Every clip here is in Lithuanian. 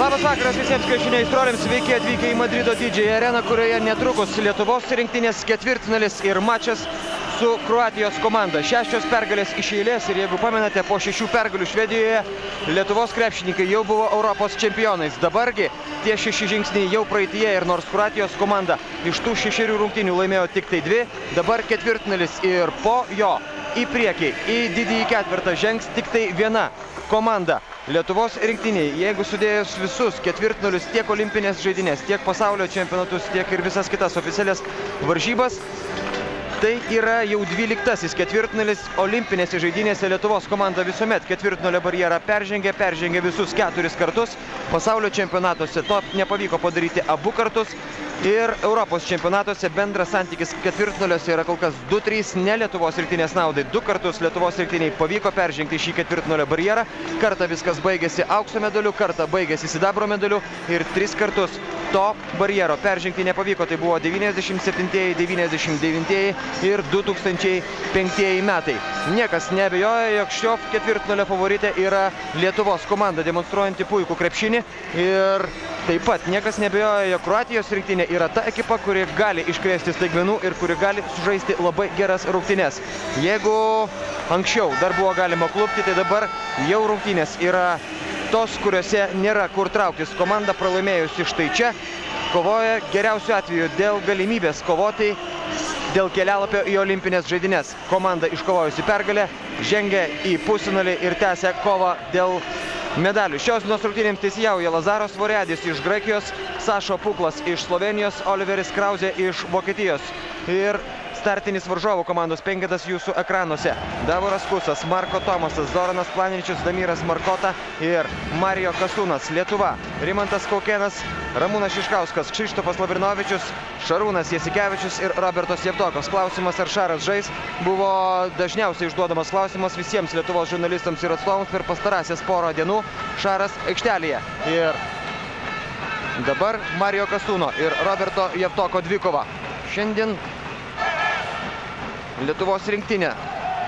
Labas vakaras visiems krepšinio aistruoliams, sveiki atvykę į Madrido didžiąją areną, kurioje netrukus Lietuvos rinktinės ketvirtfinalis ir mačas su Kroatijos komanda. 6 pergalės iš eilės ir jeigu pamenate, po 6 pergalių Švedijoje Lietuvos krepšininkai jau buvo Europos čempionais. Dabargi tie 6 žingsniai jau praeityje ir nors Kroatijos komanda iš tų 6 rungtynių laimėjo tik tai 2, dabar ketvirtfinalis ir po jo į priekį, į didįjį ketvirtą žengs tik tai viena komanda. Lietuvos rinktiniai, jeigu sudėjus visus ketvirtfinalius, tiek olimpinės žaidynės, tiek pasaulio čempionatus, tiek ir visas kitas oficialias varžybas, tai yra jau 12-asis ketvirtfinalis olimpinėse žaidynėse. Lietuvos komanda visuomet ketvirtfinalio barjerą peržengė visus 4 kartus. Pasaulio čempionatuose to nepavyko padaryti abu kartus. Ir Europos čempionatuose bendras santykis ketvirtfinaliuose yra kol kas 2-3, ne Lietuvos rinktinės naudai. 2 kartus Lietuvos rinktiniai pavyko peržengti šį ketvirtfinalio barjerą. Kartą viskas baigėsi aukso medaliu, kartą baigėsi sidabro medaliu ir 3 kartus to barjero peržengti nepavyko. Tai buvo 97-ieji, 99-ieji ir 2005 metai. Niekas neabejoja, jog šio ketvirtfinalio favoritė yra Lietuvos komanda, demonstruojanti puikų krepšinį. Ir taip pat niekas neabejoja, jog Kroatijos rinktinė yra ta ekipa, kuri gali iškrėsti staigmenų ir kuri gali sužaisti labai geras rungtynes. Jeigu anksčiau dar buvo galima klupti, tai dabar jau rungtynės yra tos, kuriuose nėra kur trauktis. Komanda pralaimėjusi štai čia kovoja geriausiu atveju dėl galimybės kovoti dėl kelialapio į olimpinės žaidynes. Komanda iškovojusi pergalę žengia į pusfinalį ir tęsia kovą dėl medalių. Šios dienos rungtynėms teisėjauja Lazaros Voreadis iš Graikijos, Sašo Puklas iš Slovenijos, Oliveris Krauzė iš Vokietijos. Ir startinis varžovų komandos penketas jūsų ekranuose. Davoras Kusas, Marko Tomasas, Zoranas Planiničius, Damiras Markota ir Marijo Kasūnas. Lietuva, Rimantas Kaukėnas, Ramūnas Šiškauskas, Kšištofas Lavrinovičius, Šarūnas Jasikevičius ir Robertas Jevtokas. Klausimas, ar Šaras žais, buvo dažniausiai užduodamas klausimas visiems Lietuvos žurnalistams ir atstovams per pastarąsias porą dienų. Šaras aikštelėje. Ir dabar Marijo Kasūno ir Roberto Jevtoko dvikova. Šiandien Lietuvos rinktinė,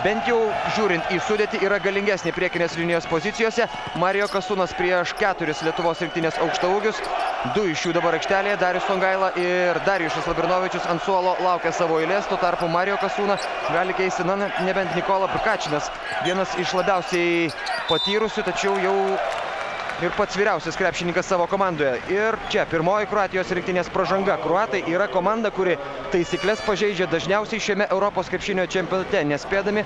bent jau žiūrint į sudėtį, yra galingesnė priekinės linijos pozicijose. Marijo Kasūnas prieš 4 Lietuvos rinktinės aukštaūgius. 2 iš jų dabar aikštelėje, Darius Songaila ir Darijušas Lavrinovičius ant suolo laukia savo eilės. Tuo tarpu Marijo Kasūną gali keisti, nebent Nikola Prkačinas, vienas iš labiausiai patyrusių, tačiau jau ir pats vyriausias krepšininkas savo komandoje. Ir čia pirmoji Kroatijos rinktinės pražanga. Kroatai yra komanda, kuri taisyklės pažeidžia dažniausiai šiame Europos krepšinio čempionate. Nespėdami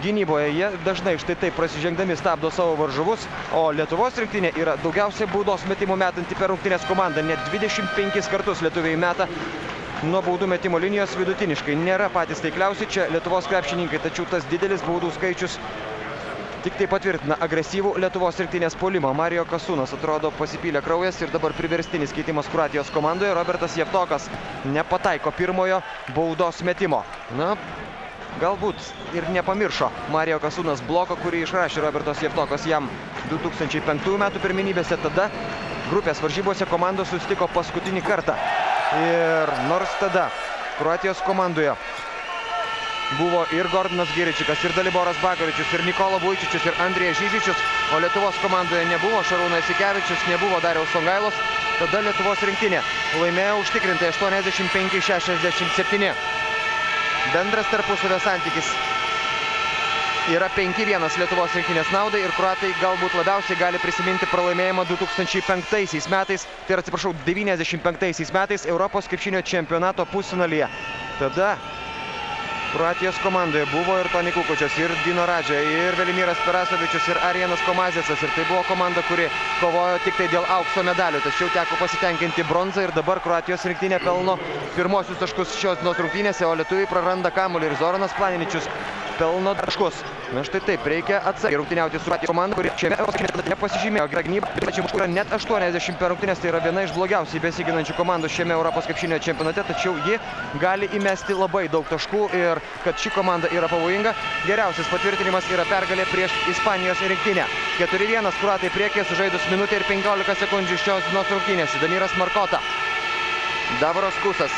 gynyboje, jie dažnai štai taip prasižengdami stabdo savo varžovus. O Lietuvos rinktinė yra daugiausiai baudos metimų metanti per rungtinės komandą. Net 25 kartus lietuviai meta nuo baudų metimo linijos vidutiniškai. Nėra patys taikliausi čia Lietuvos krepšininkai, tačiau tas didelis baudų skaičius tik tai patvirtina agresyvų Lietuvos rinktinės puolimą. Marijo Kasūnas atrodo pasipylė kraujas ir dabar priverstinis keitimas Kroatijos komandoje. Robertas Jevtokas nepataiko pirmojo baudos metimo. Galbūt ir nepamiršo Marijo Kasūnas bloko, kurį išrašė Robertas Jevtokas jam 2005 metų pirmenybėse. Tada grupės varžybose komandos susitiko paskutinį kartą. Ir nors tada Kroatijos komandoje buvo ir Gordonas Giričikas, ir Daliboras Bagaričius, ir Nikola Vujčičius, ir Andrėjas Žyžičius, o Lietuvos komandoje nebuvo Šarūno Jasikevičius, nebuvo Dariaus Songailos. Tada Lietuvos rinktinė laimėjo užtikrintai 85-67. Bendras tarpusavio santykis yra 5-1 Lietuvos rinktinės naudai ir kroatai galbūt labiausiai gali prisiminti pralaimėjimą 2005 metais, tai yra, atsiprašau, 95 metais Europos krepšinio čempionato pusfinalyje. Tada Kroatijos komandoje buvo ir Toni Kukočius, ir Dino Radža, ir Velimiras Perasovičius, ir Arijanas Komazecas. Ir tai buvo komanda, kuri kovojo tik tai dėl aukso medalių. Tačiau teko pasitenkinti bronzą ir dabar Kroatijos rinktinė pelno pirmosius taškus šios dienos rungtynėse, o lietuviai praranda kamuolį ir Zoranas Planiničius pelno taškus. Na štai taip, reikia atsargiai rungtyniauti su Kroatijos komanda, kuri šiame Europos čempionate nepasižymėjo gerą gynybą. Tačiau yra net 80 per rungtynes, tai yra viena iš blogiausiai besiginančių komandų šiame Europos krepšinio čempionate, tačiau ji gali įmesti labai daug taškų ir kad ši komanda yra pavojinga, geriausias patvirtinimas yra pergalė prieš Ispanijos rinktinę. 4-1 kroatai priekyje sužaidus minutę ir 15 sekundžių šios dienos rungtynėse. Damiras Markota, Davoras Kusas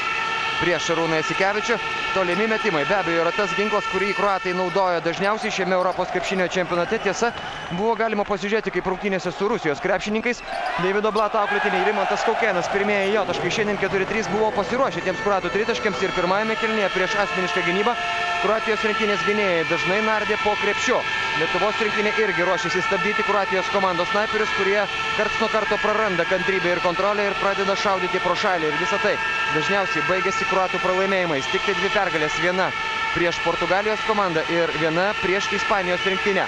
prieš Šarūną Jasikevičių. tolimi metimai. Be abejo, yra tas ginklas, kurį kroatai naudoja dažniausiai šiame Europos krepšinio čempionate. Tiesa, buvo galima pasižiūrėti, kaip rungtynėse su Rusijos krepšininkais. Deivido Blato auklėtiniai Rimantas Kaukėnas, pirmieji jo taškai šiandien 4-3 buvo pasiruošę tiems kroatų tritaškiams ir pirmajame kėlinyje prieš asmenišką gynybą Kroatijos rinktinės gynėjai dažnai nardė po krepšiu. Lietuvos rinktinė irgi ruošiasi stabdyti Kroatijos komandos snaiperius, kurie karts nuo karto praranda kantrybę ir kontrolę ir pradeda šaudyti pro šalį. Ir visą tai dažniausiai baigėsi kroatų pralaimėjimais. Tik tai 2 pergalės, viena prieš Portugalijos komandą ir viena prieš Ispanijos rinktinę.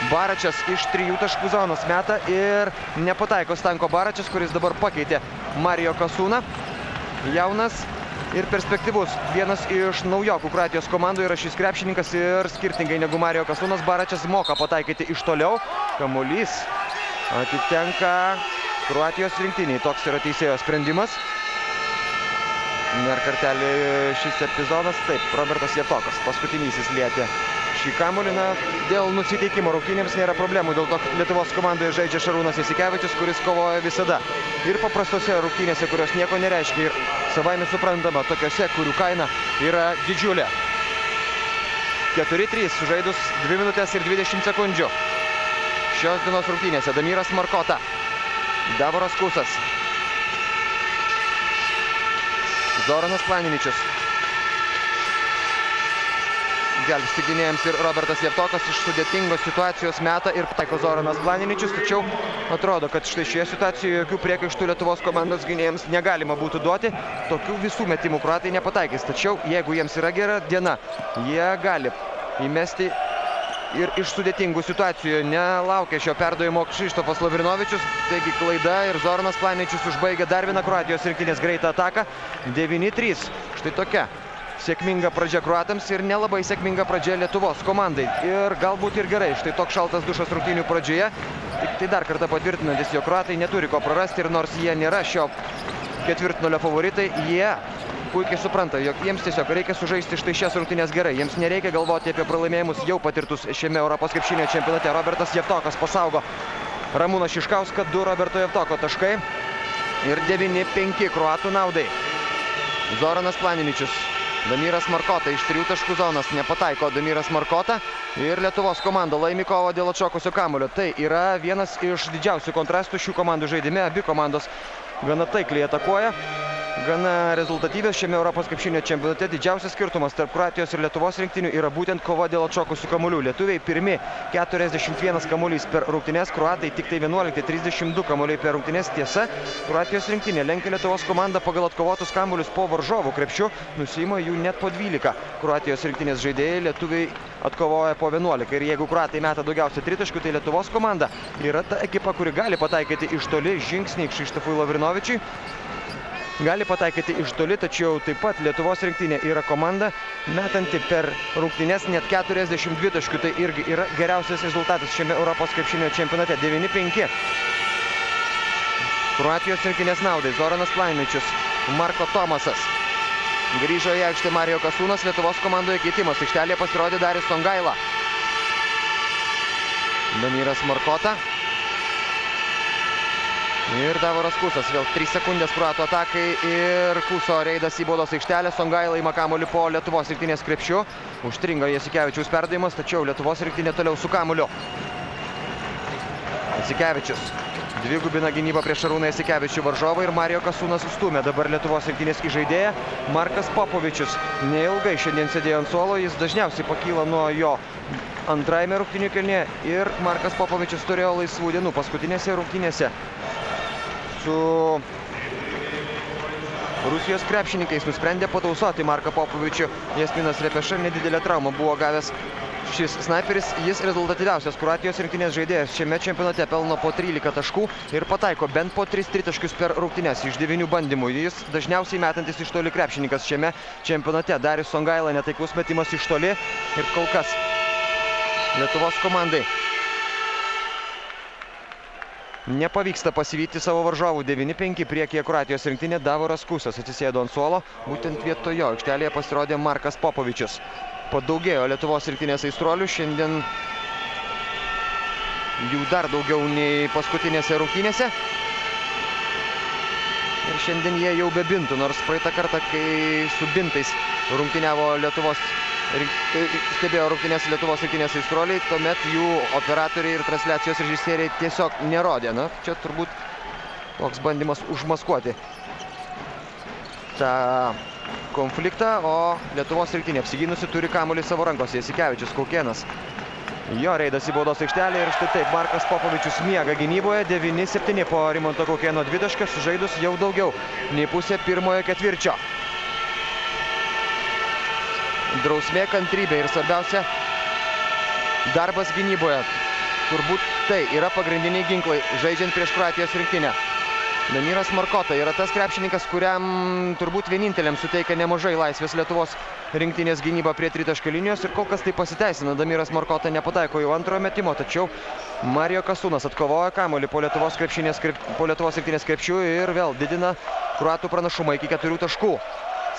Baračias iš 3 taškų zonos meta ir nepataiko Stanko Baračias, kuris dabar pakeitė Mario Kasūną. Jaunas ir perspektyvus. Vienas iš naujokų Kroatijos komandų yra šis krepšininkas ir skirtingai negu Mario Kasūnas, Baračias moka pataikyti iš toliau. Kamuolys atitenka Kroatijos rinktiniai. Toks yra teisėjo sprendimas. Dar kartelį šis epizodas. Taip, Robertas Javtokas paskutinysis lietė šį kamuolį. Dėl nusiteikimo rungtynėms nėra problemų, dėl to, kad Lietuvos komandoje žaidžia Šarūnas Jasikevičius, kuris kovoja visada. Ir paprastose rungtynėse, kurios nieko nereiškia, ir savaime suprantama, tokiose, kurių kaina yra didžiulė. 4-3 sužaidus 2 minutės ir 20 sekundžių. Šios dienos rungtynėse Damiras Markota, Davoras Kusas, Zoranas Planiničius. Gelbsti gynėjams ir Robertas Javtokas iš sudėtingos situacijos meta ir taiko Zoranas Planiničius, tačiau atrodo, kad štai šioje situacijoje jokių priekaištų Lietuvos komandos gynėjams negalima būtų duoti. Tokių visų metimų kroatai nepataikys, tačiau jeigu jiems yra gera diena, jie gali įmesti ir iš sudėtingų situacijų. Nelaukia šio perdavimo Kšištofas Lavrinovičius, taigi klaida ir Zoranas Planiničius užbaigia dar vieną Kroatijos rinktinės greitą ataką. 9-3. Štai tokia sėkminga pradžia kroatams ir nelabai sėkminga pradžia Lietuvos komandai. Ir galbūt ir gerai, štai toks šaltas dušas rungtynių pradžioje. Tik tai dar kartą patvirtinantis, jog kroatai neturi ko prarasti ir nors jie nėra šio ketvirtfinalio favoritai, jie puikiai supranta, jog jiems tiesiog reikia sužaisti štai šias rungtynės gerai. Jiems nereikia galvoti apie pralaimėjimus jau patirtus šiame Europos krepšinio čempionate. Robertas Javtokas pasaugo Ramūną Šiškauską, 2 Roberto Javtoko taškai ir 9-5 kroatų naudai. Zoranas Planiničius. Damiras Markota iš 3 taškų zonos nepataiko Damiras Markota ir Lietuvos komanda laimi kovą dėl atšokusio kamuolio. Tai yra vienas iš didžiausių kontrastų šių komandų žaidime. Abi komandos gana taikliai atakuoja, gana rezultatyvios šiame Europos krepšinio čempionate. Didžiausias skirtumas tarp Kroatijos ir Lietuvos rinktinių yra būtent kova dėl atšokusių kamuolių. Lietuviai pirmi 41 kamuolys per rungtynes, kroatai tik tai 11, 32 kamuoliai per rungtynes. Tiesa, Kroatijos rinktinė lenkia Lietuvos komandą pagal atkovotus kamuolius po varžovų krepšiu, nusiima jų net po 12. Kroatijos rinktinės žaidėjai, lietuviai atkovoja po 11. Ir jeigu kroatai meta daugiausia tritaškių, tai Lietuvos komanda yra ta ekipa, kuri gali pataikyti iš toli. Žingsniai Kšištofui Lavrinovičiui gali pataikyti iš toli, tačiau taip pat Lietuvos rinktinė yra komanda metanti per rungtynes net 42 taškių. Tai irgi yra geriausias rezultatas šiame Europos krepšinio čempionate. 9-5. Kroatijos rinktinės naudai Zoranas Planiničius, Marko Tomasas. Grįžo į aikštę Mario Kasūnas, Lietuvos komandoje keitimas. Aikštelėje pasirodė Darius Songaila. Damiras Markota. Ir Davoras Kusas, vėl 3 sekundės kroatų atakai ir Kuso reidas į baudos aikštelę. Songaila ima kamuolį po Lietuvos rinktinės krepšiu. Užstringa Jasikevičiaus perdavimas, tačiau Lietuvos rinktinė toliau su kamuoliu. Jasikevičius dvigubina gynybą prieš Šarūną Jasikevičių varžovą ir Mario Kasūnas sustūmė dabar Lietuvos rinktinės įžaidėją. Markas Popovičius neilgai šiandien sėdėjo ant suolo, jis dažniausiai pakyla nuo jo antrajame rungtynių kėlinyje ir Markas Popovičius turėjo laisvų dienų paskutinėse rungtynėse su Rusijos krepšininkais. Nusprendė patausoti Marką Popovičių. Jasminas Repeša nedidelę traumą buvo gavęs šis snaiperis. Jis rezultatyviausias Kroatijos rinktinės žaidėjas šiame čempionate, pelno po 13 taškų ir pataiko bent po 3 tritaškius per rungtynes iš 9 bandymų. Jis dažniausiai metantis iš toli krepšininkas šiame čempionate. Darius Songaila netaiklus metimas iš toli ir kol kas Lietuvos komandai nepavyksta pasivyti savo varžovų. 9-5 priekyje Kroatijos rinktinė. Davoras Kusas atsisėdo ant suolo. Būtent vietojo aikštelėje pasirodė Markas Popovičius. Padaugėjo Lietuvos rinktinės aistruolių. Šiandien jų dar daugiau nei paskutinėse rungtynėse. Ir šiandien jie jau be bintų, nors praeitą kartą, kai su bintais stebėjo rungtynės Lietuvos rinktinės aistruoliai, tuomet jų operatoriai ir transliacijos režisieriai tiesiog nerodė. Na, čia turbūt toks bandymas užmaskuoti tą konfliktą, o Lietuvos rinktinė apsigynusi turi kamuolį savo rankose. Jasikevičius, Kaukėnas. Jo reidas į baudos aikštelę ir štai taip, Markas Popovičius miega gynyboje. 9-7 po Rimanto Kaukėno dvitaškio, sužaidus jau daugiau nei pusė pirmojo ketvirčio. Drausmė, kantrybė ir svarbiausia darbas gynyboje. Turbūt tai yra pagrindiniai ginklai žaidžiant prieš Kroatijos rinktinę. Damiras Markota yra tas krepšininkas, kuriam turbūt vieninteliam suteikia nemažai laisvės Lietuvos rinktinės gynyba prie tritaškio linijos ir kol kas tai pasiteisina. Damiras Markota nepataiko jau antrojo metimo, tačiau Marijo Kasūnas atkovoja kamuolį po Lietuvos rinktinės krepšių ir vėl didina kroatų pranašumą iki 4 taškų.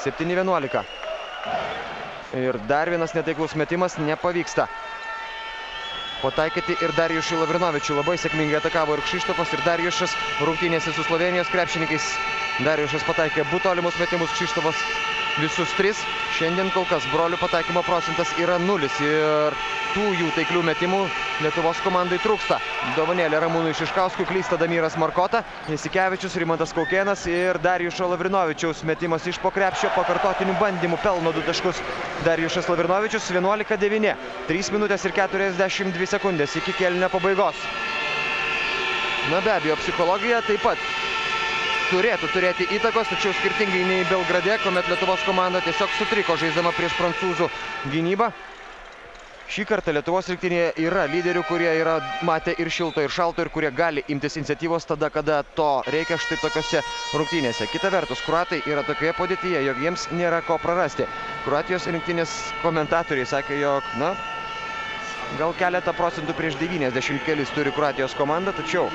7-11. Ir dar vienas netaiklus metimas nepavyksta pataikyti ir Darijušui Lavrinovičiui. Labai sėkmingai atakavo ir Kšištofas, ir Darijušas rungtynėse su Slovėnijos krepšininkais. Darijušas pataikė 2 tolimus metimus, Kšištofas visus 3. Šiandien kol kas brolių pataikymo procentas yra 0 ir tų jų taiklių metimų Lietuvos komandai trūksta. Dovanėlė Ramūnui Šiškauskui, klysta Damiras Markota, Jasikevičius, Rimantas Kaukėnas ir Darijušo Lavrinovičiaus metimas iš po krepšio, pakartotinių bandymų pelno 2 taškus. Darijušas Lavrinovičius 11-9, 3 minutės ir 42 sekundės iki kėlinio pabaigos. Na be abejo, psichologija taip pat turėtų turėti įtakos, tačiau skirtingai nei Belgrade, kuomet Lietuvos komanda tiesiog sutriko žaisdama prieš prancūzų gynybą. Šį kartą Lietuvos rinktinėje yra lyderių, kurie yra matę ir šilto, ir šalto, ir kurie gali imtis iniciatyvos tada, kada to reikia štai tokiose rungtynėse. Kita vertus, kroatai yra tokioje padėtyje, jog jiems nėra ko prarasti. Kroatijos rinktinės komentatoriai sakė, jog, na, gal keletą procentų prieš 90 kelis turi Kroatijos komanda, tačiau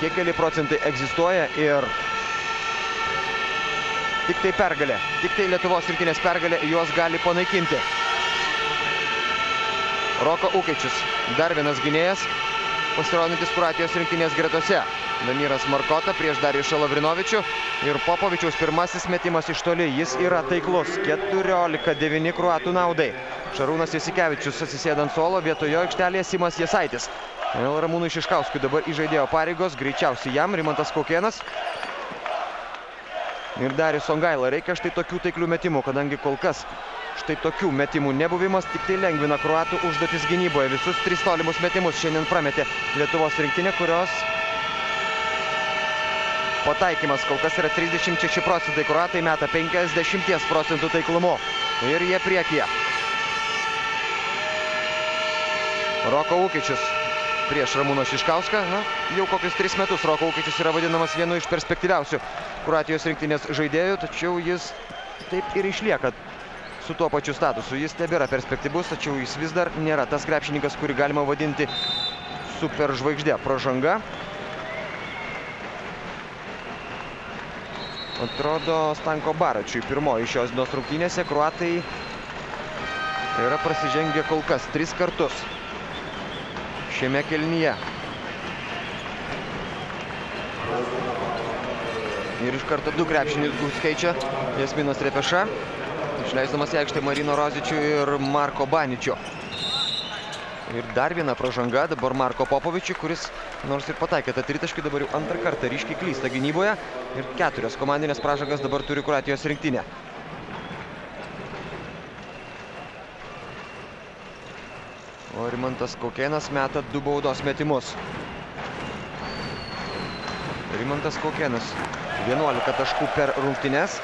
tie keli procentai egzistuoja ir tik tai pergalė, tik tai Lietuvos rinktinės pergalė juos gali panaikinti. Roko Ukečius, dar vienas gynėjas, pasirodantis Kroatijos rinktinės gretose. Damiras Markota prieš Darijušą Lavrinovičių ir Popovičiaus pirmasis metimas iš toli, jis yra taiklus. 14-9 kroatų naudai. Šarūnas Jasikevičius atsisėda ant suolo, vietojo aikštelėje Simas Jasaitis. Ramūnui Šiškauskui dabar įžaidėjo pareigos, greičiausiai jam Rimantas Kaukėnas. Ir Darius Songaila, reikia štai tokių taiklių metimų, kadangi kol kas štai tokių metimų nebuvimas tik tai lengvina kroatų užduotis gynyboje. Visus 3 tolimus metimus šiandien prametė Lietuvos rinktinė, kurios pataikymas kol kas yra 36 procentai. Kroatai meta 50 procentų taiklumu ir jie priekyje. Roko Ukečius prieš Ramūną Šiškauską. Na, jau kokius 3 metus Roko Ukečius yra vadinamas vienu iš perspektyviausių Kroatijos rinktinės žaidėjų, tačiau jis taip ir išlieka su tuo pačiu statusu. Jis tebėra perspektyvus, tačiau jis vis dar nėra tas krepšininkas, kurį galima vadinti superžvaigždė. Pražanga. Atrodo Stanko Baračiui pirmoji šios dienos rungtynėse. Kroatai yra prasižengę kol kas 3 kartus šiame kėlinyje. Ir iš karto 2 krepšininkus keičia Jasminas Repeša, išleisdamas į aikštę Marino Rozičių ir Marko Baničio. Ir dar viena pražanga dabar Marko Popovičiui, kuris nors ir pataikė tą tritaškį, dabar jau antrą kartą ryškiai klysta gynyboje. Ir 4 komandinės pražangas dabar turi Kroatijos rinktinė. O Rimantas Kaukėnas meta 2 baudos metimus. Rimantas Kaukėnas 11 taškų per rungtynes.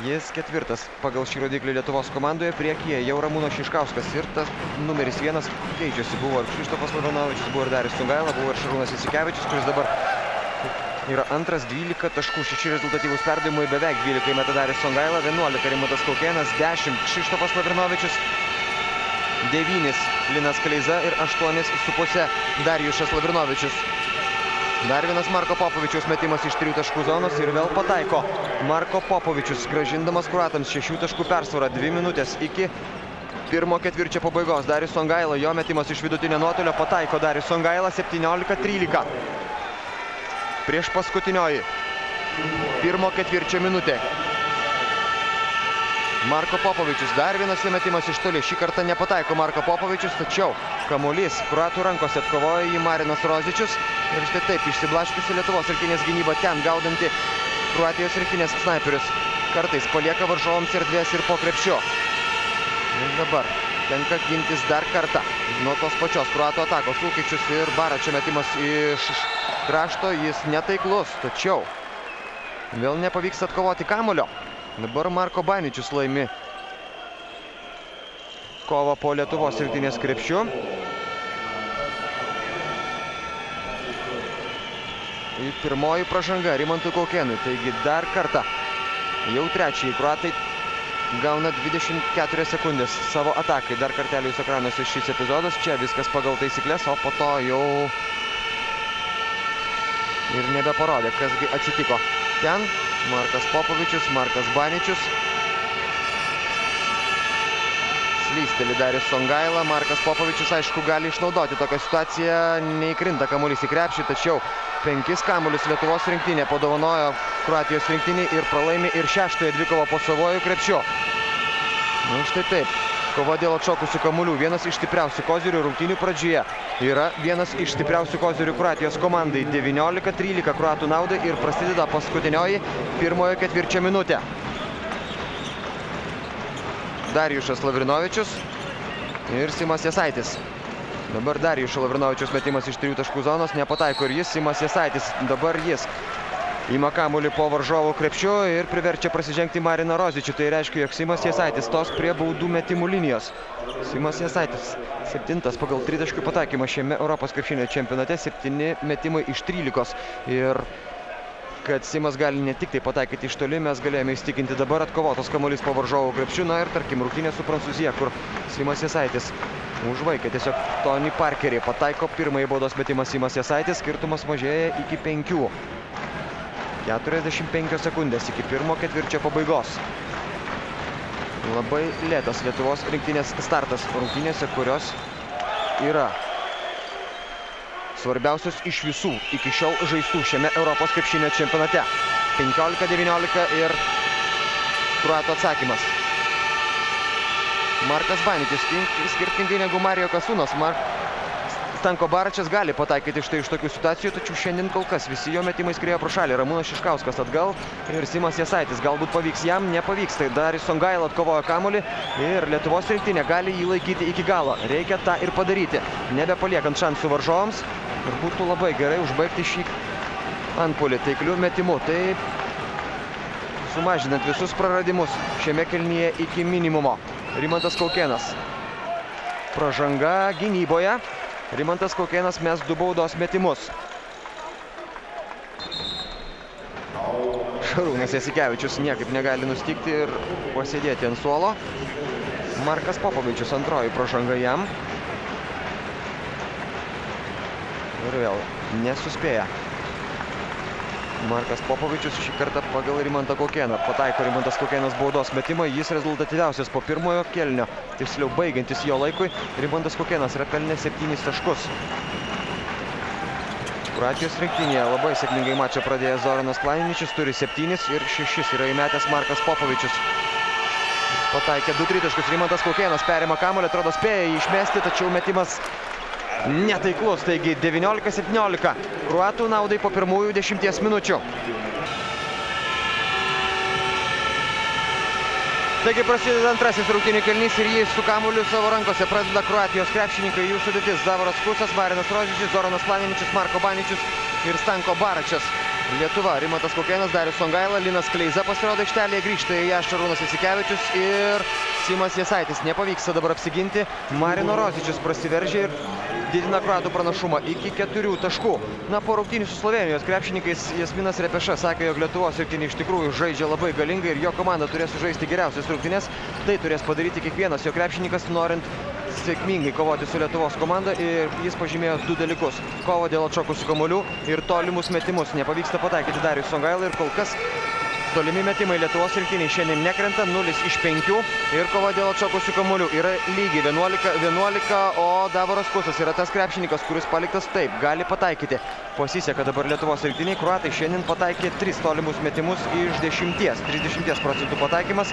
Jis 4 pagal šį rodiklį Lietuvos komandoje, priekyje jau Ramūnas Šiškauskas ir tas numeris 1 keičiasi. Buvo ir Kšištofas Lavrinovičius, buvo ir Darius Songaila, buvo ir Šarūnas Jasikevičius, kuris dabar yra antras, 12 taškų, 6 rezultatyvus perdavimai, beveik 12 meta Darius Songaila, 11 Rimantas Kaukėnas, 10 Kšištofas Lavrinovičius, 9 Linas Kleiza ir 8,5 Darijušas Lavrinovičius. Dar vienas Marko Popovičiaus metimas iš 3 taškų zonos ir vėl pataiko. Marko Popovičius grąžindamas kroatams 6 taškų persvarą, 2 minutės iki pirmo ketvirčio pabaigos. Darius Songaila, jo metimas iš vidutinio nuotolio, pataiko Darius Songaila, 17-13. Prieš paskutinioji pirmo ketvirčio minutė. Marko Popovičius, dar vienas jo metimas iš toli. Šį kartą nepataiko Marko Popovičius, tačiau kamuolys kroatų rankose atkovojo jį Marinas Rozičius. Ir štai taip išsiblaškiusi Lietuvos rinktinės gynyba ten gaudanti Kroatijos rinktinės snaiperius. Kartais palieka varžovams erdvės ir po krepšiu. Ir dabar tenka gintis dar kartą nuo tos pačios kroatų atakos. Lukičius ir Baračio metimas iš krašto, jis netaiklus, tačiau vėl nepavyks atkovoti kamuolio. Dabar Marko Baničius laimi kovą po Lietuvos rinktinės krepšiu. Ir pirmoji pražanga Rimantui Kaukėnui. Taigi dar kartą jau trečiai kroatai gauna 24 sekundės savo atakai. Dar kartelį jūs ekranuose šis epizodas. Čia viskas pagal taisyklės, o po to jau ir nebeparodė, kasgi atsitiko. Ten Markas Popovičius, Markas Baničius. Slysteli Darius Songaila. Markas Popovičius, aišku, gali išnaudoti tokią situaciją. Neįkrinta kamuolys į krepšį, tačiau 5 kamuolius Lietuvos rinktinė padovanojo Kroatijos rinktinį ir pralaimi ir 6-ąją dvikovą po savojų krepšiu. Nu, štai taip. Kova dėl atšokusių kamuolių. Vienas iš stipriausių kozirių rungtynių pradžioje. Yra vienas iš stipriausių kozirių Kroatijos komandai. 19-13 kroatų naudai ir prasideda paskutinioji pirmojo ketvirčio minutė. Darijušas Lavrinovičius ir Simas Jasaitis. Dabar Darijušo Lavrinovičius metimas iš 3 taškų zonos. Nepataiko ir jis, Simas Jasaitis. Dabar jis ima kamuolį po varžovų krepšiu ir priverčia prasižengti Mariną Rozičių. Tai reiškia, jog Simas Jasaitis stos prie baudų metimų linijos. Simas Jasaitis 7 pagal 3 taškų pataikymą šiame Europos krepšinio čempionate, 7 metimai iš 13. Ir kad Simas gali ne tik tai pataikyti iš toli, mes galėjome įstikinti dabar atkovotos kamuolys po varžovų krepšiu. Na ir tarkim rungtynė su Prancūzija, kur Simas Jasaitis užvaikė tiesiog Tony Parkerį. Pataiko pirmąjį baudos metimą Simas Jasaitis, skirtumas mažėja iki 5. 45 sekundės iki pirmo ketvirčio pabaigos. Labai lėtas Lietuvos rinktinės startas rungtynėse, kurios yra svarbiausios iš visų iki šiol žaistų šiame Europos krepšinio čempionate. 15-19 ir kroatų atsakymas. Markas Baničius, skirtingai negu Marijo Kasunas, Stanko Baračias gali pataikyti štai iš tokių situacijų, tačiau šiandien kol kas visi jo metimai skriejo pro šalį. Ramūnas Šiškauskas atgal ir Simas Jasaitis. Galbūt pavyks jam, nepavyks. Tai Darius Songaila atkovojo kamuolį ir Lietuvos rinktinė gali jį laikyti iki galo. Reikia tą ir padaryti, nebepaliekant šansų varžovams. Ir būtų labai gerai užbaigti šį antpuolį taiklių metimų. Tai sumažinant visus praradimus šiame kėlinyje iki minimumo. Rimantas Kaukėnas. Pražanga gynyboje. Rimantas Kaukėnas mes 2 baudos metimus. Šarūnas Jasikevičius niekaip negali nustikti ir pasėdėti ant suolo. Markas Popovičius antroji pražanga jam. Ir vėl nesuspėja. Markas Popovičius šį kartą pagal Rimantą Kaukėną. Pataiko Rimantas Kaukėnas baudos metimą. Jis rezultatyviausias po pirmojo kėlinio. Tiksliau baigiantis jo laikui. Rimantas Kaukėnas yra pelnęs 7 taškus. Kroatijos rinktinėje labai sėkmingai mačą pradėjęs Zoranas Planiničius. Turi 7 ir 6 yra įmetęs Markas Popovičius. Pataikė 2 tritaškius. Rimantas Kaukėnas perima kamuolį. Atrodo spėja jį išmesti, tačiau metimas netaiklus, taigi 19-17 kroatų naudai po pirmųjų 10 minučių. Taigi prasideda antrasis rungtynių kėlinys ir jį su kamuoliu savo rankose pradeda Kroatijos krepšininkai. Jų sudėtis: Davoras Kusas, Marinas Rozičius, Zoranas Planiničius, Marko Baničius ir Stanko Baračias. Lietuva: Rimantas Kaukėnas, Darius Songaila, Linas Kleiza pasirodo aikštelėje, grįžta į ją Šarūnas Jasikevičius ir Simas Jasaitis. Nepavyksta dabar apsiginti. Marino Rozičius prasiveržia ir didina kroatų pranašumą iki 4 taškų. Na, po rungtynių su Slovėnijos krepšininkais Jasminas Repeša sakė, jog Lietuvos rinktinė iš tikrųjų žaidžia labai galingai ir jo komanda turės sužaisti geriausias rungtynes. Tai turės padaryti kiekvienas jo krepšininkas, norint sėkmingai kovoti su Lietuvos komanda, ir jis pažymėjo 2 dalykus: kovą dėl atšokusių kamuolių ir tolimus metimus. Nepavyksta pataikyti Darius Songaila ir kol kas Tolimi metimai Lietuvos rinktiniai šiandien nekrenta, 0 iš 5 ir kova dėl atšokusių kamuolių yra lygiai 11, o Davoras Kusas yra tas krepšininkas, kuris paliktas taip, gali pataikyti. Pasiseka dabar Lietuvos rinktiniai, kroatai šiandien pataikė 3 tolimus metimus iš 10, 30% pataikymas,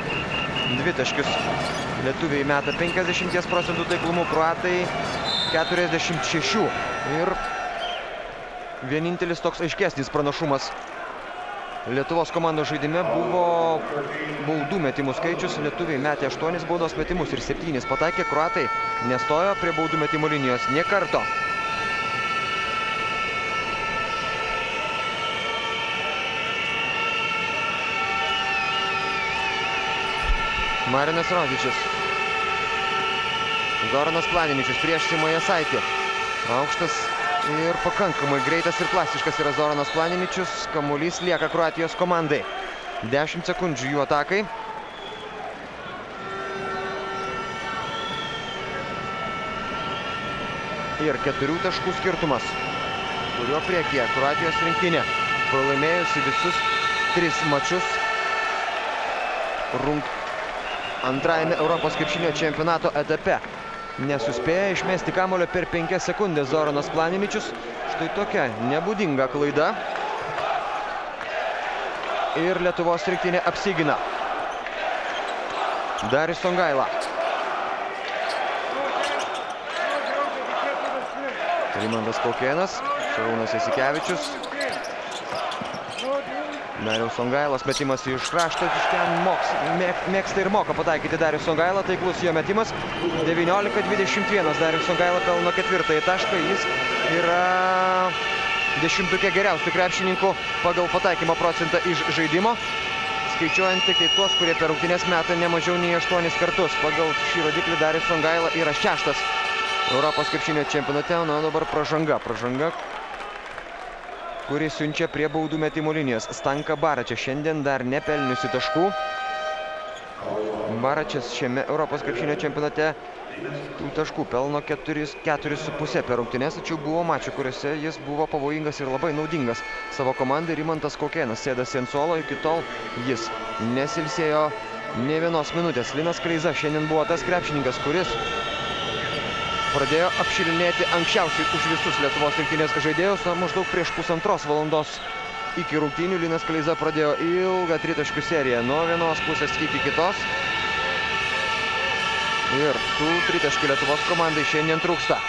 2 taškius. Lietuviai meta 50% taiklumu, kroatai 46 ir vienintelis toks aiškesnis pranašumas Lietuvos komandos žaidime buvo baudų metimų skaičius. Lietuviai metė 8 baudos metimus ir 7 pataikė. Kroatai nestojo prie baudų metimų linijos nė karto. Marinas Rožičius. Zoranas Planiničius prieš Simą Jasaitį. Aukštas ir pakankamai greitas ir plastiškas yra Zoranas Planiničius. Kamuolys lieka Kroatijos komandai. 10 sekundžių jų atakai. Ir 4 taškų skirtumas, kurio priekyje Kroatijos rinktinė, pralaimėjusi visus 3 mačus antrajame Europos krepšinio čempionato etape. Nesuspėja išmesti kamuolio per 5 sekundės Zoranas Planiničius. Štai tokia nebūdinga klaida. Ir Lietuvos rinktinė apsigina. Darius Songaila. Rimantas Kaukėnas, Šarūnas Jasikevičius. Darius Songailas metimas iš krašto, iš ten mėgsta ir moka pataikyti Darius Songaila, taiklus jo metimas. 19-21 Darius Songaila pelno 4 tašką, jis yra 10-uke geriausių krepšininkų pagal pataikymo procentą iš žaidimo, skaičiuojant tik tuos, kurie per rungtynes meta ne mažiau nei 8 kartus. Pagal šį rodiklį Darius Songaila yra 6 Europos krepšinio čempionate, o dabar pražanga, kuri siunčia prie baudų metimų linijos. Stanka Baračia šiandien dar nepelniusi taškų. Baračias šiame Europos krepšinio čempionate tų taškų pelno 4,5 per rungtynes, tačiau buvo mačų, kuriuose jis buvo pavojingas ir labai naudingas savo komandai. Rimantas Kaukėnas sėdasi ant suolo, iki tol jis nesilsėjo nė vienos minutės. Linas Kleiza šiandien buvo tas krepšininkas, kuris pradėjo apšilinėti anksčiausiai už visus Lietuvos rinktinės žaidėjus. Maždaug prieš 1,5 valandos iki rungtynių Linas Kleiza pradėjo ilgą tritaškių seriją nuo vienos pusės iki kitos. Ir tų tritaškių Lietuvos komandai šiandien trūksta.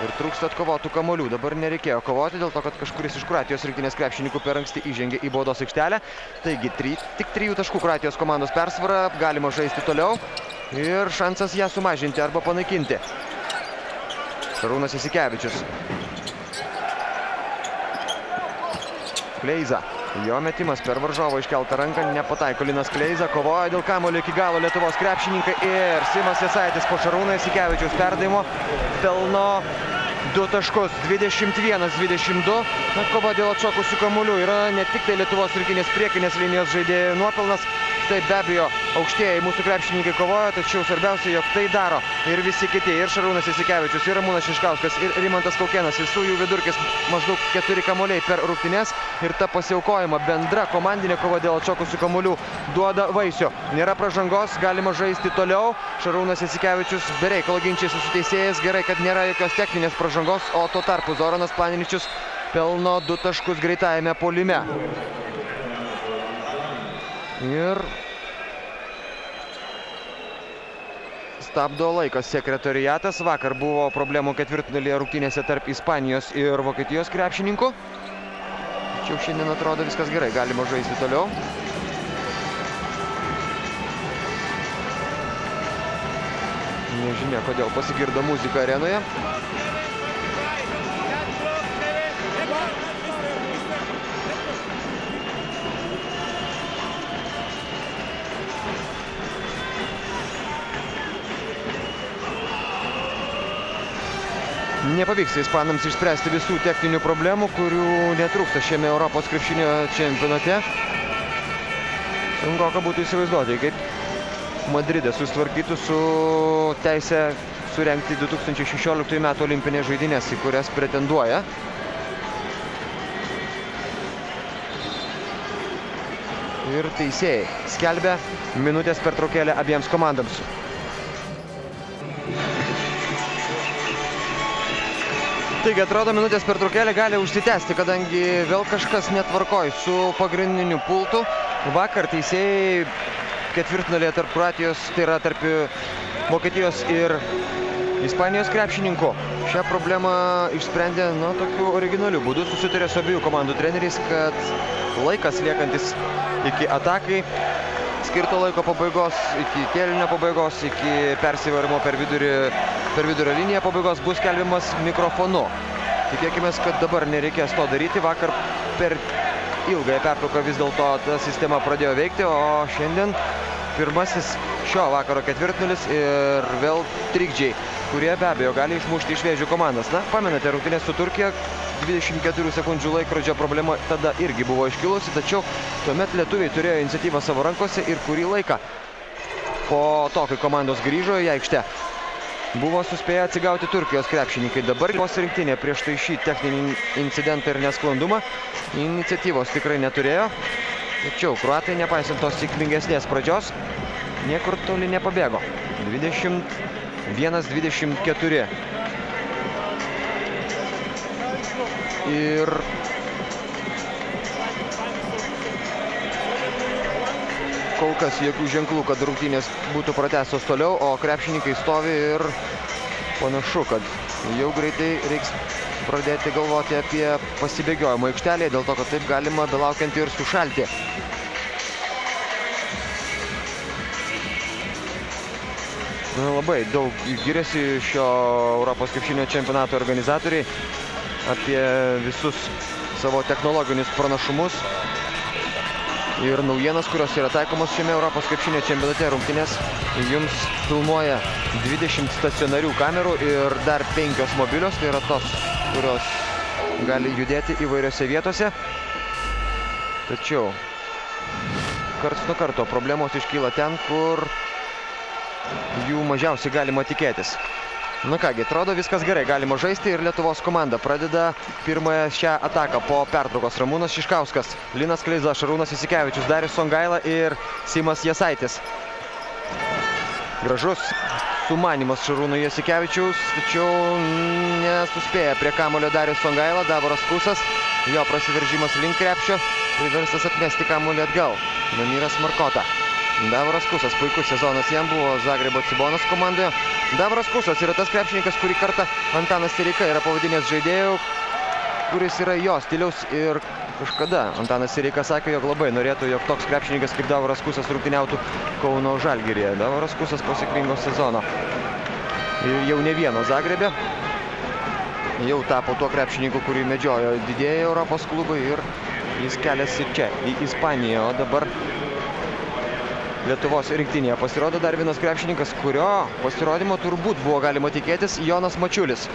Ir trūksta atkovotų kamuolių. Dabar nereikėjo kovoti dėl to, kad kažkuris iš Kroatijos rinktinės krepšininkų per anksti įžengė į baudos aikštelę. Taigi tik 3 taškų Kroatijos komandos persvara, galima žaisti toliau ir šansas ją sumažinti arba panaikinti. Šarūnas Jasikevičius. Kleiza. Jo metimas per varžovo iškeltą ranką, nepataiko Linas Kleiza. Kovoja dėl kamuolio iki galo Lietuvos krepšininkai ir Simas Jasaitis po Šarūno Jasikevičiaus perdavimo pelno 2 taškus. 21-22. Kova dėl atšokusių kamuolių yra ne tik tai Lietuvos rinktinės priekinės linijos žaidėjų nuopelnas. Taip, be abejo, aukštieji mūsų krepšininkai kovoja, tačiau svarbiausia, jog tai daro ir visi kiti, ir Šarūnas Jasikevičius, ir Ramūnas Šiškauskas, ir Rimantas Kaukėnas. Visų jų vidurkis maždaug 4 kamuoliai per rungtynes ir ta pasiaukojama bendra komandinė kova dėl atšokusių kamuolių duoda vaisių. Nėra pražangos, galima žaisti toliau. Šarūnas Jasikevičius be reikalo ginčiasi su teisėjais. Gerai, kad nėra jokios techninės pražangos, o tuo tarpu Zoranas Planiničius pelno 2 taškus greitajame puolime. Ir stabdo laikas sekretoriatas. Vakar buvo problemų ketvirtfinalyje rungtynėse tarp Ispanijos ir Vokietijos krepšininkų. Tačiau šiandien atrodo viskas gerai, galima žaisti toliau. Nežinia, kodėl pasigirdo muzika arenoje. Nepavyks ispanams išspręsti visų techninių problemų, kurių netrūksta šiame Europos krepšinio čempionate. Sunkoka būtų įsivaizduoti, kaip Madridas susitvarkytų su teisė surengti 2016 metų olimpinės žaidynės, į kurias pretenduoja. ir teisėjai skelbia minutės pertraukėlę abiems komandams. Taigi, atrodo, minutės pertraukėlė gali užsitęsti, kadangi vėl kažkas netvarkoj su pagrindiniu pultu. Vakar teisėjai ketvirtfinalėje tarp Kroatijos, tai yra tarp Vokietijos ir Ispanijos krepšininkų. Šią problemą išsprendė, tokiu originaliu būdu, susitarė su abiejų komandų treneriais, kad laikas liekantis iki atakai, skirto laiko pabaigos, iki kėlinio pabaigos, iki persivarimo per vidurio liniją pabaigos bus skelbiamas mikrofonu. Tikėkime, kad dabar nereikės to daryti. Vakar per ilgąją pertrauką vis dėlto ta sistema pradėjo veikti, o šiandien pirmasis šio vakaro ketvirtfinalis ir vėl trikdžiai, kurie be abejo gali išmušti iš vėžių komandas. Pamenate rungtynės su Turkija, 24 sekundžių laikrodžio problema tada irgi buvo iškilusi, tačiau tuomet lietuviai turėjo iniciatyvą savo rankose ir kurį laiką po to, kai komandos grįžo į aikštę, buvo suspėję atsigauti Turkijos krepšininkai. Dabar rinktinė prieš tai šį techninį incidentą ir nesklandumą iniciatyvos tikrai neturėjo. Tačiau kroatai, nepaisant tos sėkmingesnės pradžios, niekur toli nepabėgo. 21-24. Ir kol kas jokių ženklų, kad rungtynės būtų pratęstos toliau, o krepšininkai stovi ir panašu, kad jau greitai reiks pradėti galvoti apie pasibėgiojimą aikštelėje, dėl to, kad taip galima belaukiant ir sušalti. Labai daug giriasi šio Europos krepšinio čempionato organizatoriai apie visus savo technologinius pranašumus ir naujienas, kurios yra taikomos šiame Europos krepšinio čempionate. Rungtynės jums filmuoja 20 stacionarių kamerų ir dar 5 mobilios, tai yra tos, kurios gali judėti įvairiose vietose. Tačiau karts nuo karto problemos iškyla ten, kur jų mažiausiai galima tikėtis. Kągi, atrodo viskas gerai, galima žaisti ir Lietuvos komanda pradeda pirmąją šią ataką po pertraukos. Ramūnas Šiškauskas, Linas Kleiza, Šarūnas Jasikevičius, Darius Songaila ir Simas Jasaitis. Gražus sumanymas Šarūno Jasikevičiaus, tačiau nesuspėja prie kamulio Darius Songaila. Davoras Kusas, jo prasiveržimas link krepšio, priverstas atmesti kamulį atgal. Damiras Markota. Davoras Kusas, puikus sezonas jam buvo Zagrebo Cibonos komandoje. Davoras Kusas yra tas krepšininkas, kurį kartą Antanas Sireika yra pavadinęs žaidėjų, kuris yra jo stiliaus, ir kažkada Antanas Sireika sakė, jog labai norėtų, jog toks krepšininkas kaip Davoras Kusas rungtyniautų Kauno Žalgiryje. Davoras Kusas po sėkmingo sezono jau ne vieno Zagrebe, jau tapo tuo krepšininku, kurį medžiojo didieji Europos klubai, ir jis keliasi čia į Ispaniją, o dabar Lietuvos rinktinėje pasirodo dar vienas krepšininkas, kurio pasirodymo turbūt buvo galima tikėtis, Jonas Mačiulis.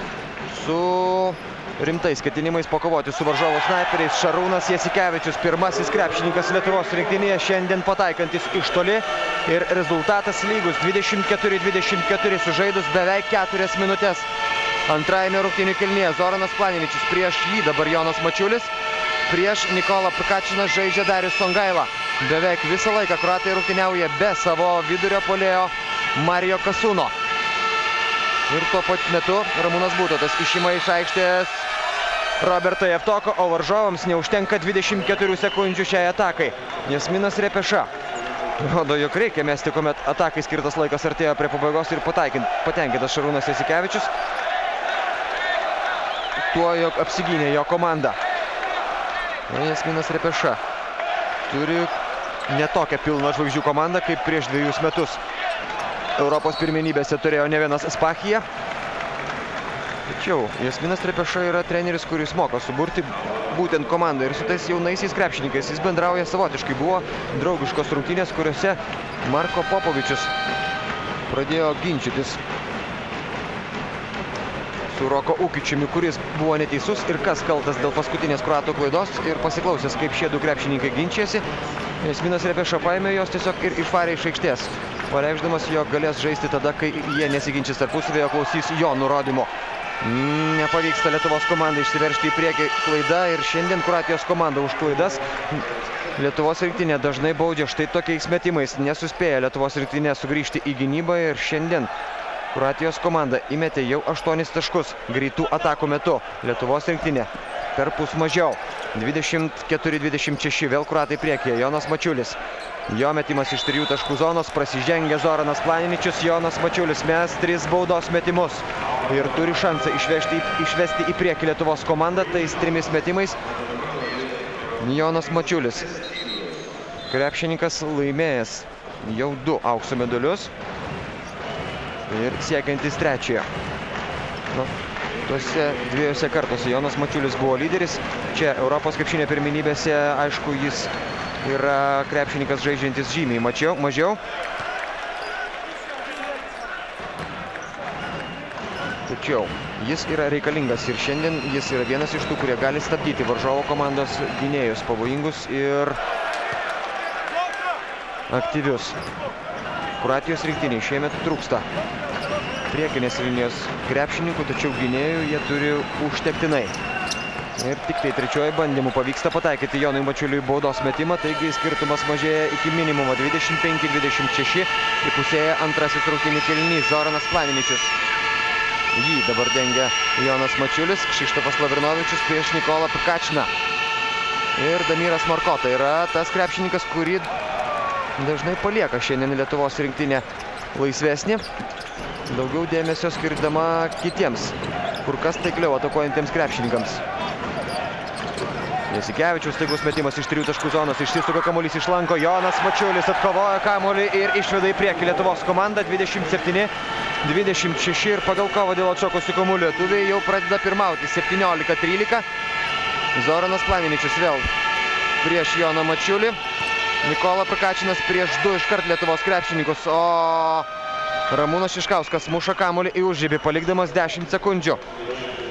Su rimtais ketinimais pakovoti su varžovo snaiperiais. Šarūnas Jasikevičius, pirmasis krepšininkas Lietuvos rinktinėje, šiandien pataikantis iš toli. Ir rezultatas lygus 24-24 sužaidus beveik 4 minutės. Antrajame rungtynių kėlinyje Zoranas Planevičius, prieš jį dabar Jonas Mačiulis. Prieš Nikolą Prkačiną žaidžia Darius Songaila. Beveik visą laiką kroatai rungtyniauja be savo vidurio puolėjo Mario Kasuno. Ir tuo pat metu Ramūnas Būtotas išima iš aikštės Robertą Jevtoko, o varžovams neužtenka 24 sekundžių šiai atakai. Jasminas Repeša rodo, jog reikia mesti, kuomet atakai skirtas laikas artėjo prie pabaigos, ir patenkintas Šarūnas Jasikevičius tuo, jog apsigynė jo komanda. Jasminas Repeša turi ne tokią pilną žvaigždžių komandą, kaip prieš 2 metus Europos pirmenybėse turėjo ne vienas Spachija. Tačiau Jasminas Repeša yra treneris, kuris moka suburti būtent komandą, ir su tais jaunaisiais krepšininkais jis bendrauja savotiškai. Buvo draugiškos rungtynės, kuriuose Marko Popovičius pradėjo ginčytis su Roko Ukičiumi, kuris buvo neteisus ir kas kaltas dėl paskutinės kroatų klaidos. Ir pasiklausęs, kaip šie du krepšininkai ginčėsi, Jasminas Repeša paėmė jos tiesiog ir išvarė iš aikštės, pareikšdamas, jog galės žaisti tada, kai jie nesiginčys tarpusavėje, klausys jo nurodymo. Nepavyksta Lietuvos komandai išsiveržti į priekį, klaida, ir šiandien Kroatijos komanda už klaidas Lietuvos rinktinė dažnai baudžia štai tokiais metimais. Nesuspėja Lietuvos rinktinė sugrįžti į gynybą ir šiandien Kroatijos komanda įmetė jau 8 taškus greitų atakų metu. Lietuvos rinktinė perpus mažiau. 24-26, vėl kroatai priekyje. Jonas Mačiulis. Jo metimas iš 3 taškų zonos, prasižengia Zoranas Planiničius. Jonas Mačiulis mes 3 baudos metimus ir turi šansą išvesti į priekį Lietuvos komandą tais 3 metimais. Jonas Mačiulis, krepšininkas laimėjęs jau 2 aukso medalius ir siekiantis 3-ojo. Tuose 2 kartuose Jonas Mačiulis buvo lyderis. Čia Europos krepšinio pirmenybėse, aišku, jis yra krepšininkas žaidžiantis žymiai mažiau. Tačiau jis yra reikalingas ir šiandien jis yra vienas iš tų, kurie gali stabdyti varžovo komandos gynėjus, pavojingus ir aktyvius. Kroatijos rinktinei šiemet trūksta priekinės linijos krepšininkų, tačiau gynėjų jie turi užtektinai. Ir tik tai 3-ojo bandymų pavyksta pataikyti Jonui Mačiuliui baudos metimą, taigi skirtumas mažėja iki minimumo 25-26. Įpusėja antrasis rungtynių kėlinys. Zoranas Planiničius. Jį dabar dengia Jonas Mačiulis, Kšištofas Lavrinovičius prieš Nikolą Prkačiną. Ir Damiras Markota yra tas krepšininkas, kurį dažnai palieka šiandien Lietuvos rinktinė laisvesnį. Daugiau dėmesio skirdama kitiems, kur kas taikliau atakuojantiems krepšininkams. Jasikevičius staigus metimas iš 3 taškų zonos, išsisuka kamuolys iš lanko. Jonas Mačiulis atkovoja kamuolį ir išveda į priekį Lietuvos komandą 27-26 ir pagal kovą dėl atšokusių kamuolių lietuviai jau pradeda pirmauti 17-13. Zoranas Planiničius vėl prieš Joną Mačiulį. Nikola Prkačinas prieš 2 iškart Lietuvos krepšininkus, o Ramūnas Šiškauskas muša kamuolį į užribį, palikdamas 10 sekundžių.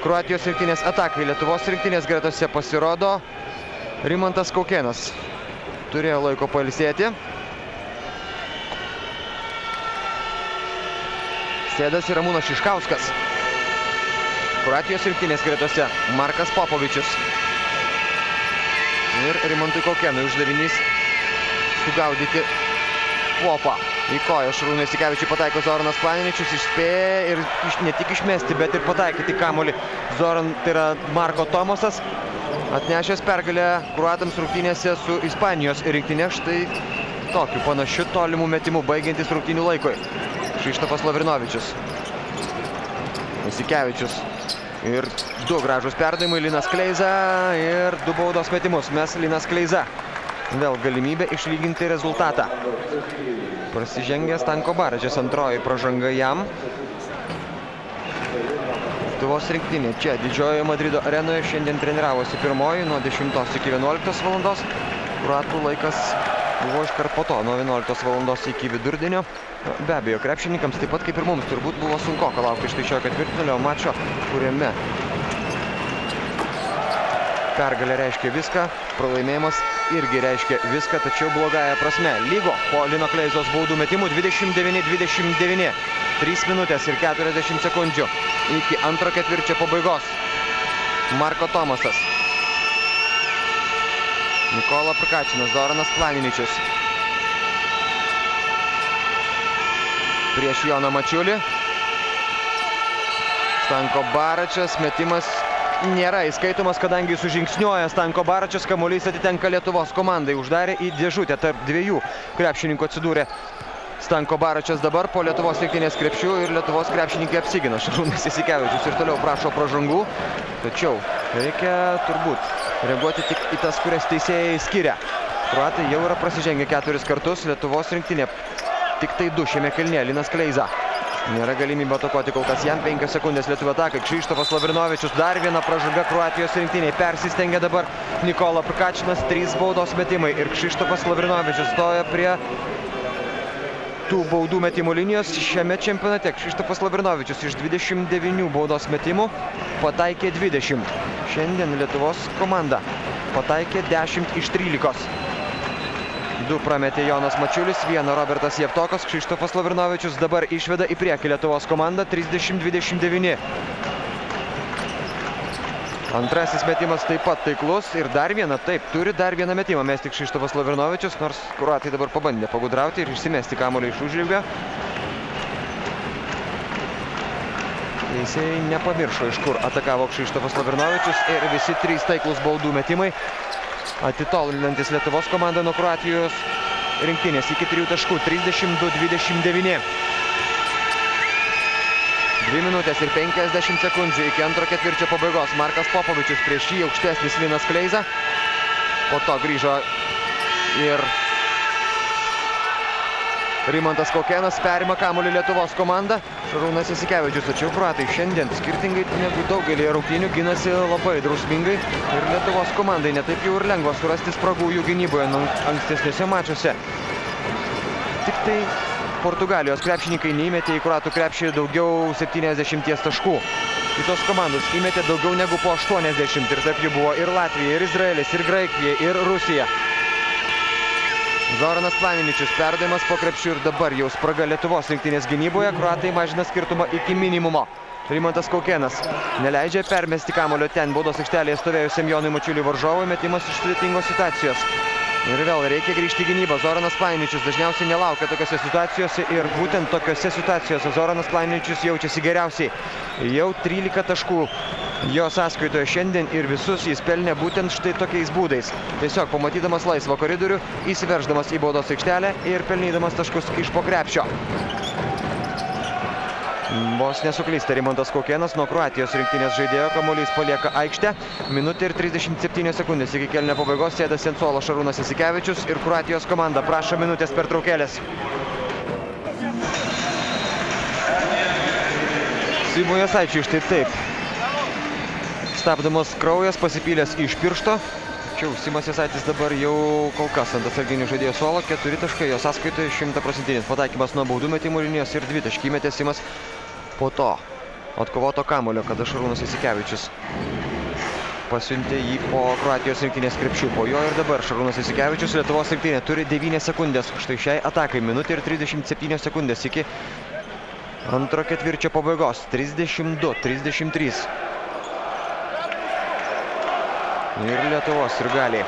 Kroatijos rinktinės atakai Lietuvos rinktinės gretose pasirodo Rimantas Kaukėnas. Turėjo laiko pailsėti. Sėdasi Ramūnas Šiškauskas. Kroatijos rinktinės gretose Markas Popovičius. Ir Rimantui Kaukėnui uždavinys sugaudyti Popą. Į koją Šarūnui Jasikevičiui pataiko Zoranas Planiničius, išspėja ir ne tik išmesti, bet ir pataikyti kamuolį. Tai yra Marko Tomosas, atnešęs pergalę kroatams rungtynėse su Ispanijos rinktinė. Štai tokiu panašiu tolimų metimų baigiantis rungtynių laikui. Kšištofas Lavrinovičius. Jasikevičius. Ir 2 gražūs perdavimai, Linas Kleiza ir 2 baudos metimus. Mes Linas Kleiza. Vėl galimybė išlyginti rezultatą. Prasižengė Stanko Baračius, antroji pražanga jam. Lietuvos rinktinė čia Didžiojoje Madrido arenoje šiandien treniravosi pirmoji nuo 10 iki 11 valandos. Kroatų laikas buvo iškart po to, nuo 11 valandos iki vidurdienio. Be abejo, krepšininkams taip pat kaip ir mums turbūt buvo sunkoka laukti štai šio ketvirtfinalio mačo, kuriame pergalė reiškia viską, pralaimėjimas irgi reiškia viską, tačiau blogąja prasme. Lygo po Lino Kleizos baudų metimų 29-29. 3 minutės ir 40 sekundžių iki antro ketvirčio pabaigos. Marko Tomasas. Nikola Prkačinas, Zoranas Planiničius. Prieš Joną Mačiulį. Stanko Baračius, metimas nėra įskaitomas, kadangi sužingsniuoja Stanko Baračius, kamuolys atitenka Lietuvos komandai. Uždarė į dėžutę, tarp 2 krepšininkų atsidūrė Stanko Baračius dabar po Lietuvos rinktinės krepšių ir Lietuvos krepšininkai apsigina. Šarūnas Jasikevičius ir toliau prašo pražangų, tačiau reikia turbūt reaguoti tik į tas, kurias teisėjai skiria. Kroatai jau yra prasižengę 4 kartus, Lietuvos rinktinė tik tai 2 šiame kėlinyje. Linas Kleiza. Nėra galimybė atakuoti kol kas jam, 5 sekundės lietuvių atakai. Kšištofas Lavrinovičius, dar viena pražanga Kroatijos rinktiniai. Persistengia dabar Nikola Prkačinas, 3 baudos metimai ir Kšištofas Lavrinovičius stoja prie tų baudų metimų linijos šiame čempionate. Kšištofas Lavrinovičius iš 29 baudos metimų pataikė 20. Šiandien Lietuvos komanda pataikė 10 iš 13. 2 prametė Jonas Mačiulis, 1 Robertas Jevtokas. Kšištofas Lavrinovičius dabar išveda į priekį Lietuvos komandą 30-29. Antrasis metimas taip pat taiklus ir dar vieną, taip, turi dar vieną metimą mesti Krzyštofas Lavrinovičius, nors kroatai dabar pabandė pagudrauti ir išsimesti kamuolį iš užribio. Teisėjai nepamiršo, iš kur atakavo Krzyštofas Lavrinovičius ir visi 3 taiklus baudų metimai, atitolinantis Lietuvos komandą nuo Kroatijos rinktinės iki 3 taškų, 32-29. 2 minutės ir 50 sekundžių iki antro ketvirčio pabaigos. Markas Popovičius, prieš jį aukštesnis Linas Kleiza. Po to grįžo ir Rimantas Kaukėnas, perima kamuolį Lietuvos komanda. Šarūnas Jasikevičius, tačiau kroatai šiandien skirtingai negu daugelį rungtynių ginasi labai drausmingai ir Lietuvos komandai netaip jau ir lengva surasti spragų jų gynyboje ankstesniuose mačiuose. Tik tai Portugalijos krepšininkai neįmetė į kroatų krepšį daugiau 70 taškų. Kitos komandos įmetė daugiau negu po 80 ir tarp jų buvo ir Latvija, ir Izraelis, ir Graikija, ir Rusija. Zoranas Planiničius, perdavimas po krepšių ir dabar jau spraga Lietuvos rinktinės gynyboje. Kroatai mažina skirtumą iki minimumo. Rimantas Kaukėnas neleidžia permesti kamuolio ten baudos aikštelėje stovėjusiam Jonui Mačiuliui varžovui, metimas iš sudėtingos situacijos. Ir vėl reikia grįžti į gynybą. Zoranas Planiničius dažniausiai nelaukia tokiose situacijose ir būtent tokiose situacijose Zoranas Planiničius jaučiasi geriausiai. Jau 13 taškų jo sąskaitoje šiandien ir visus jis pelnė būtent štai tokiais būdais. Tiesiog pamatydamas laisvą koridorių, įsiverždamas į baudos aikštelę ir pelnydamas taškus iš po krepšio. Vos nesuklysta Rimantas Kaukėnas nuo Kroatijos rinktinės žaidėjo, kamuolys palieka aikštę. Minutė ir 37 sekundės iki kėlinio pabaigos sėdasi ant suolo Šarūnas Jasikevičius ir Kroatijos komanda prašo minutės pertraukėlės. Simui Jasaičiui štai taip. Stabdomas kraujas, pasipylęs iš piršto. Tačiau Simas Jasaitis dabar jau kol kas ant atsarginių žaidėjo suolo. 4 taškai, jo sąskaitoje 100%. Pataikymas nuo baudų metimų linijos ir 2 taškai metė Simas po to atkovoto kamuolio, kada Šarūnas Jasikevičius pasiuntė jį po Kroatijos rinktinės krepšių. Po jo ir dabar Šarūnas Jasikevičius, Lietuvos rinktinė turi 9 sekundės. Štai šiai atakai minutė ir 37 sekundės iki antro ketvirčio pabaigos. 32-33. Ir Lietuvos sirgaliai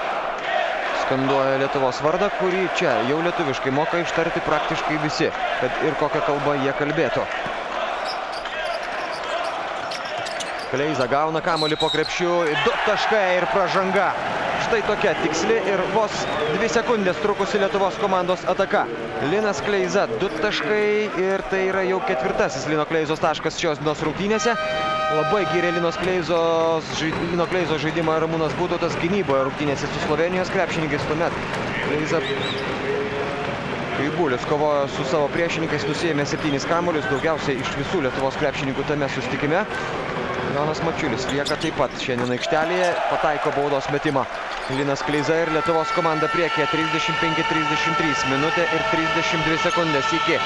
skanduoja Lietuvos vardą, kurį čia jau lietuviškai moka ištarti praktiškai visi, kad ir kokią kalbą jie kalbėtų. Kleiza gauna kamuolį po krepšių, 2 taškai ir pražanga. Štai tokia tiksli ir vos 2 sekundės trukusi Lietuvos komandos ataka. Linas Kleiza 2 taškai ir tai yra jau 4. Lino Kleizos taškas šios dienos rungtynėse. Labai gyrė Lino Kleizos žaidimą Ramūnas Butautas gynyboje rungtynėse su Slovenijos krepšininkais. Tuomet Kleiza Bulius kovojo su savo priešininkais, nusiėmė 7 kamuolius, daugiausiai iš visų Lietuvos krepšininkų tame susitikime. Jonas Mačiulis lieka taip pat šiandien aikštelėje, pataiko baudos metimą. Linas Kleiza ir Lietuvos komanda priekyje 35-33, minutė ir 32 sekundės iki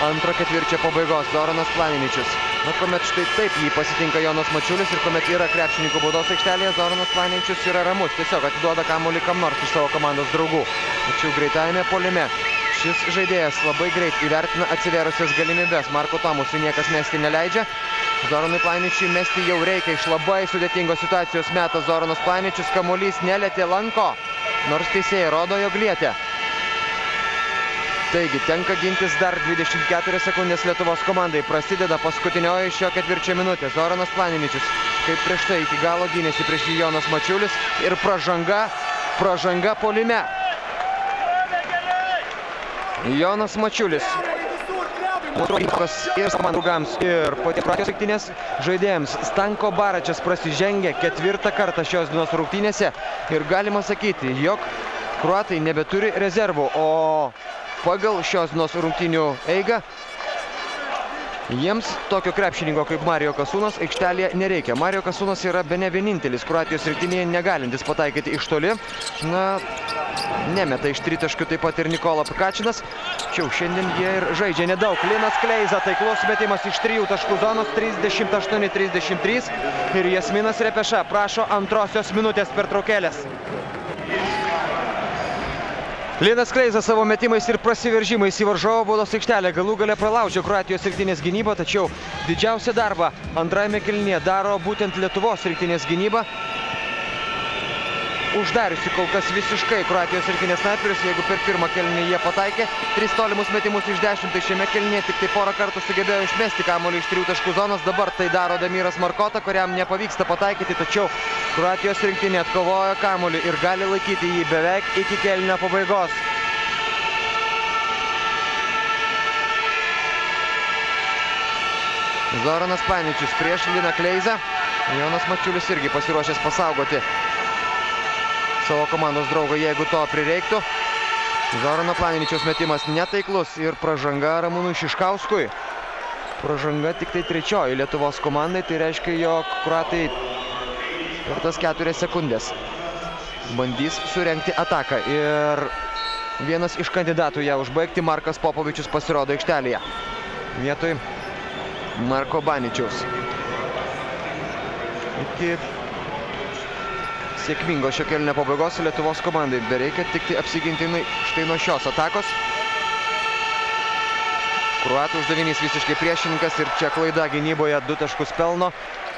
antro ketvirčio pabaigos. Zoranas Planiničius. Na, kuomet štai taip jį pasitinka Jonas Mačiulis ir kuomet yra krepšininkų baudos aikštelėje, Zoranas Planiničius yra ramus, tiesiog atiduoda kamuolį kam nors iš savo komandos draugų. Tačiau greitajame puolime šis žaidėjas labai greit įvertina atsivėrusias galimybės. Marko Tomusui niekas mesti neleidžia. Zoranui Planiničiui mesti jau reikia, iš labai sudėtingos situacijos meta Zoranas Planiničius, kamuolys nelietė lanko, nors teisėjai rodo, jog lietė. Taigi, tenka gintis dar 24 sekundės Lietuvos komandai. Prasideda paskutinioji šio ketvirčio minutė. Zoranas Planiničius, kaip prieš tai, iki galo gynėsi prieš jį Jonas Mačiulis ir pražanga puolime. Jonas Mačiulis. Ir draugams ir patiems Kroatijos rinktinės žaidėjams. Stanko Baračias prasižengė 4. kartą šios dienos rungtynėse ir galima sakyti, jog kroatai nebeturi rezervų, o pagal šios dienos rungtynių eigą jiems tokio krepšininko kaip Mario Kasūnas aikštelėje nereikia. Mario Kasūnas yra bene vienintelis Kroatijos rinktinėje negalintis pataikyti iš toli. Na, nemeta iš 3 taškių taip pat ir Nikola Pikačinas. Tačiau šiandien jie ir žaidžia nedaug. Linas Kleiza, taiklus metimas iš 3 taškų zonos, 38-33. Ir Jasminas Repeša prašo antrosios minutės pertraukėlės. Linas Kleizas savo metimais ir prasiveržimais į varžovo baudos aikštelę galų gale pralaužė Kroatijos rinktinės gynybą, tačiau didžiausią darbą antrajame kėlinyje daro būtent Lietuvos rinktinės gynyba. Uždariusi kol kas visiškai Kroatijos rinktinės snaiperius, jeigu per pirmą kėlinį jie pataikė 3 tolimus metimus iš 10, tai šiame kėlinyje tik tai porą kartų sugebėjo išmesti kamuolį iš 3 taškų zonos. Dabar tai daro Damiras Markota, kuriam nepavyksta pataikyti, tačiau Kroatijos rinktinė atkovojo kamuolį ir gali laikyti jį beveik iki kėlinio pabaigos. Zoranas Paničius prieš Liną Kleizą. Jonas Mačiulis irgi pasiruošęs pasaugoti savo komandos draugą, jeigu to prireiktų. Zorano Planiničiaus metimas netaiklus ir pražanga Ramūnui Šiškauskui. Pražanga tik tai 3 Lietuvos komandai, tai reiškia, jog kroatai per tas 4 sekundės bandys surengti ataką. Ir vienas iš kandidatų ją užbaigti, Markas Popovičius, pasirodo aikštelėje vietoj Marko Baničiaus. Iki sėkmingo šio kėlinio pabaigos Lietuvos komandai bereikia tik tai apsiginti štai nuo šios atakos. Kroatų uždavinys visiškai priešininkas ir čia klaida gynyboje, 2 taškus pelno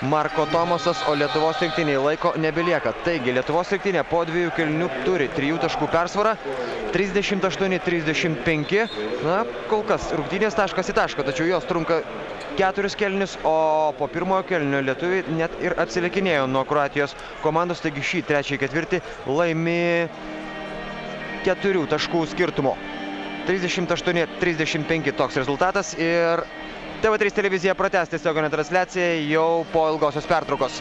Marko Tomosas, o Lietuvos rinktiniai laiko nebelieka. Taigi Lietuvos rinktinė po 2 kėlinių turi 3 taškų persvarą, 38-35. Na, kol kas rungtynės taškas į tašką, tačiau jos trunka 4 kėlinius, o po pirmojo kėlinio lietuviai net ir atsilikinėjo nuo Kroatijos komandos, taigi šį 3. ketvirtį laimi 4 taškų skirtumo. 38-35 toks rezultatas ir TV3 televizija pratęs tiesioginę transliaciją jau po ilgosios pertraukos.